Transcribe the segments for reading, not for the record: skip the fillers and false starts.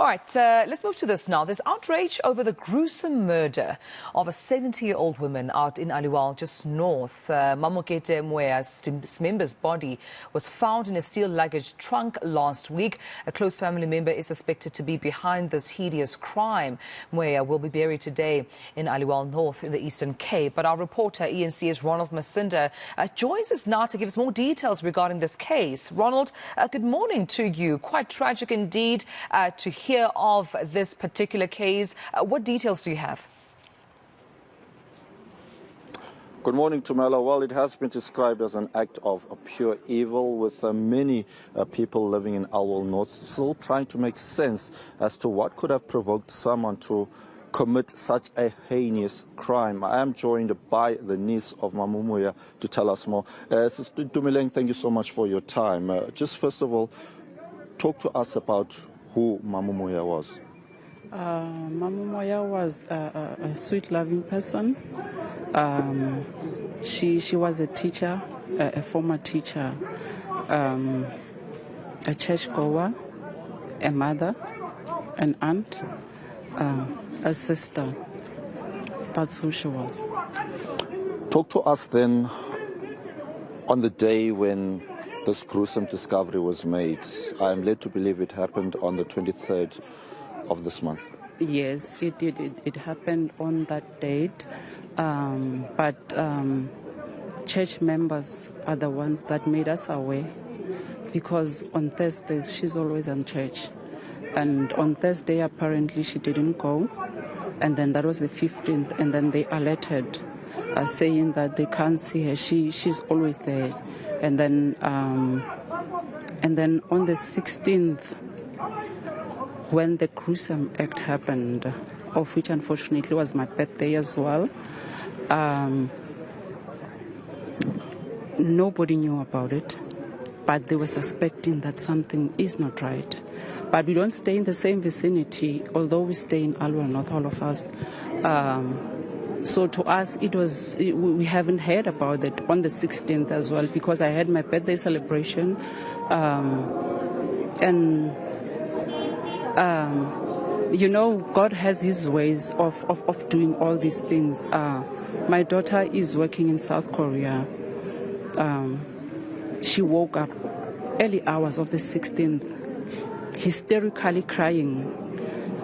All right, let's move to this now. There's outrage over the gruesome murder of a 70-year-old woman out in Aliwal, just north. Mamokete Moea's dismembered body was found in a steel luggage trunk last week. A close family member is suspected to be behind this hideous crime. Moea will be buried today in Aliwal North in the Eastern Cape. But our reporter, eNCA's Ronald Masinda, joins us now to give us more details regarding this case. Ronald, good morning to you. Quite tragic indeed to hear of this particular case. What details do you have? Good morning, Tumela. Well, it has been described as an act of pure evil, with many people living in Aliwal North still trying to make sense as to what could have provoked someone to commit such a heinous crime. I am joined by the niece of Mamokete Moea to tell us more. Sister Dumeleng, thank you so much for your time. Just first of all, talk to us about who Mamokete Moea was. Mamokete Moea was a sweet, loving person. She was a teacher, a former teacher, a churchgoer, a mother, an aunt, a sister. That's who she was. Talk to us then on the day when this gruesome discovery was made. I am led to believe it happened on the 23rd of this month. Yes, it did. It happened on that date. But church members are the ones that made us aware, because on Thursdays she's always in church. And on Thursday, apparently, she didn't go. And then that was the 15th. And then they alerted, saying that they can't see her. She's always there. And then on the 16th, when the gruesome act happened, of which unfortunately was my birthday as well, nobody knew about it, but they were suspecting that something is not right. But we don't stay in the same vicinity, although we stay in Aliwal North, all of us. So to us, we haven't heard about it on the 16th as well, because I had my birthday celebration. You know, God has his ways of doing all these things. My daughter is working in South Korea. She woke up early hours of the 16th, hysterically crying,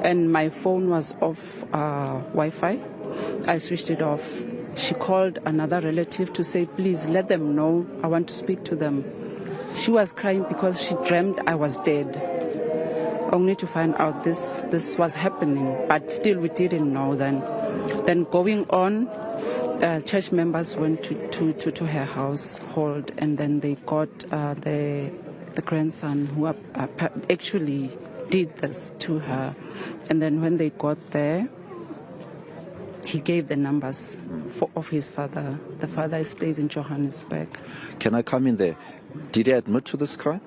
and my phone was off Wi-Fi. I switched it off. She called another relative to say, please let them know I want to speak to them. She was crying because she dreamt I was dead, only to find out this was happening, but still we didn't know then. Then going on, church members went to her household, and then they got the grandson who actually did this to her. And then when they got there, he gave the numbers of his father. The father stays in Johannesburg. Can I come in there? Did he admit to this crime?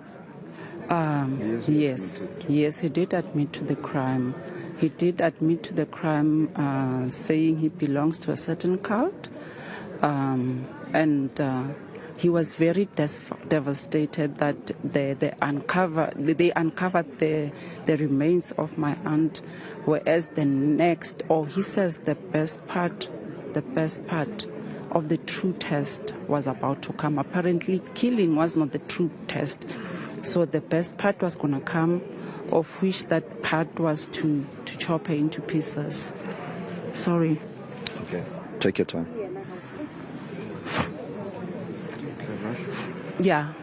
Yes, he did admit to the crime. He did admit to the crime, saying he belongs to a certain cult, and he was very devastated that they uncovered the remains of my aunt, whereas he says the best part of the true test was about to come. Apparently, killing was not the true test. So the best part was going to come, of which that part was to chop her into pieces. Sorry. Okay, take your time. Yeah.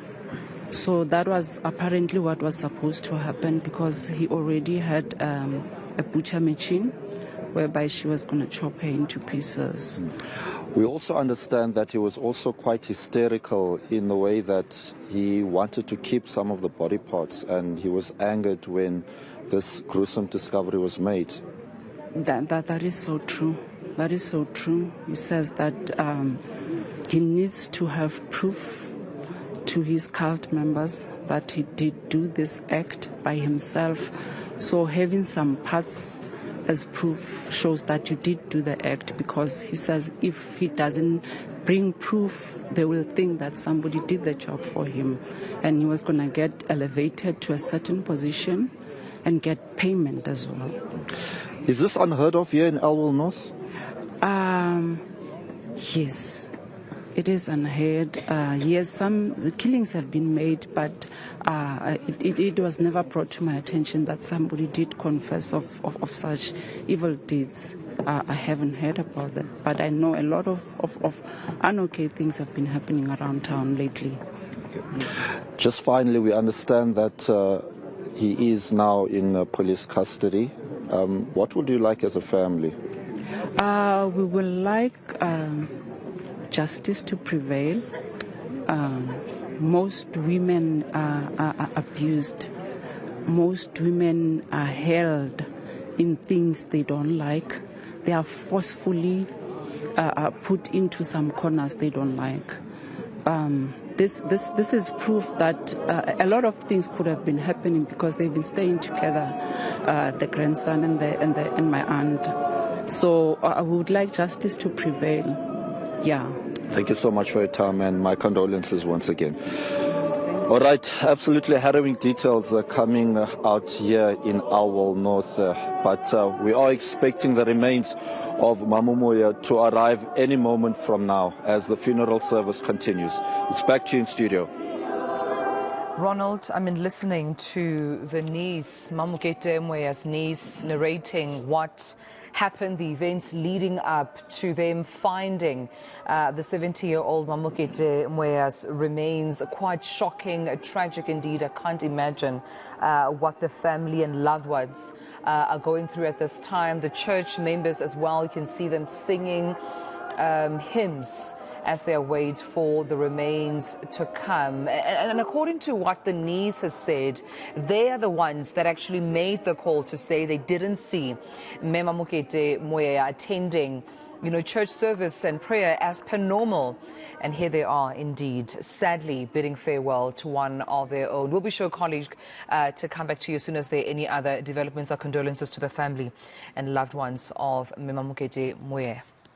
So that was apparently what was supposed to happen, because he already had a butcher machine whereby she was going to chop her into pieces. We also understand that he was also quite hysterical in the way that he wanted to keep some of the body parts, and he was angered when this gruesome discovery was made. That is so true. That is so true. He says that he needs to have proof to his cult members that he did do this act by himself. So having some parts as proof shows that you did do the act, because he says if he doesn't bring proof, they will think that somebody did the job for him. And he was going to get elevated to a certain position, and get payment as well. Is this unheard of here in Aliwal North? Yes, it is unheard. Yes, some the killings have been made, but it was never brought to my attention that somebody did confess of such evil deeds. I haven't heard about that, but I know a lot of unokay things have been happening around town lately. Just finally, we understand that he is now in police custody. What would you like as a family? We would like justice to prevail. Most women are abused. Most women are held in things they don't like. They are forcefully put into some corners they don't like. This is proof that a lot of things could have been happening because they've been staying together, the grandson and my aunt. So I would like justice to prevail. Yeah. Thank you so much for your time, and my condolences once again. All right, absolutely harrowing details are coming out here in Aliwal North, but we are expecting the remains of Mamokete Moea to arrive any moment from now as the funeral service continues. It's back to you in studio. Ronald, listening to the niece, Mamokete Moea's niece, narrating what happened, the events leading up to them finding the 70-year-old Mamokete Moea's remains. Quite shocking, tragic indeed. I can't imagine what the family and loved ones are going through at this time. The church members as well, you can see them singing hymns as they wait for the remains to come. And according to what the niece has said, they are the ones that actually made the call to say they didn't see Mamokete Moea attending, church service and prayer as per normal. And here they are indeed, sadly bidding farewell to one of their own. We'll be sure, colleague, to come back to you as soon as there are any other developments. Our condolences to the family and loved ones of Mamokete Moea.